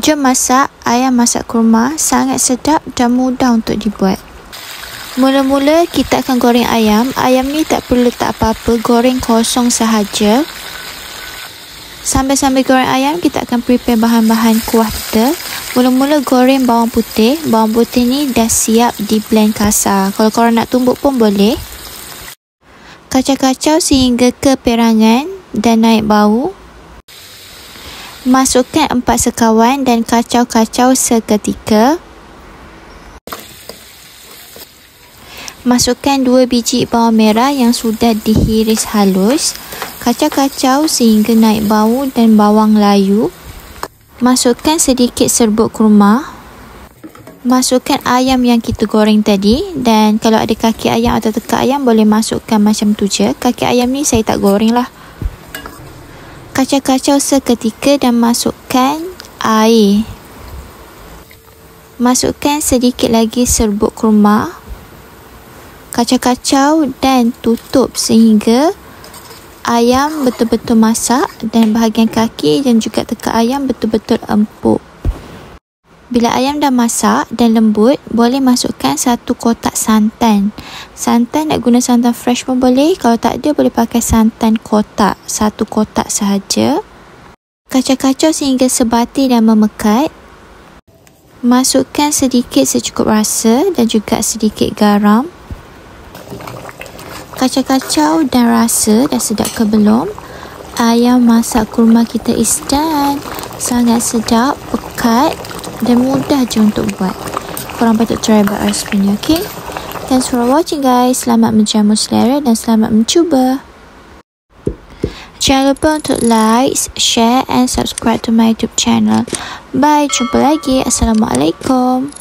Jom masak ayam masak kurma, sangat sedap dan mudah untuk dibuat. Mula-mula kita akan goreng ayam. Ayam ni tak perlu letak apa-apa, goreng kosong sahaja. Sambil-sambil goreng ayam, kita akan prepare bahan-bahan kuah kita. Mula-mula goreng bawang putih. Bawang putih ni dah siap di blend kasar. Kalau korang nak tumbuk pun boleh. Kacau-kacau sehingga ke perangan dan naik bau. Masukkan 4 sekawan dan kacau-kacau seketika. Masukkan 2 biji bawang merah yang sudah dihiris halus. Kacau-kacau sehingga naik bau dan bawang layu. Masukkan sedikit serbuk kurma. Masukkan ayam yang kita goreng tadi. Dan kalau ada kaki ayam atau tekak ayam, boleh masukkan macam tu je. Kaki ayam ni saya tak goreng lah. Kacau-kacau seketika dan masukkan air. Masukkan sedikit lagi serbuk kurma. Kacau-kacau dan tutup sehingga ayam betul-betul masak dan bahagian kaki dan juga tekak ayam betul-betul empuk. Bila ayam dah masak dan lembut, boleh masukkan 1 kotak santan. Santan nak guna santan fresh pun boleh. Kalau tak ada, boleh pakai santan kotak. 1 kotak sahaja. Kacau-kacau sehingga sebati dan memekat. Masukkan sedikit secukup rasa dan juga sedikit garam. Kacau-kacau dan rasa dah sedap ke belum? Ayam masak kurma kita is done. Sangat sedap, pekat dan mudah je untuk buat. Korang patut try buat resipinya, okay? Thanks for watching guys. Selamat menjamu selera dan selamat mencuba. Jangan lupa untuk like, share and subscribe to my YouTube channel. Bye, jumpa lagi. Assalamualaikum.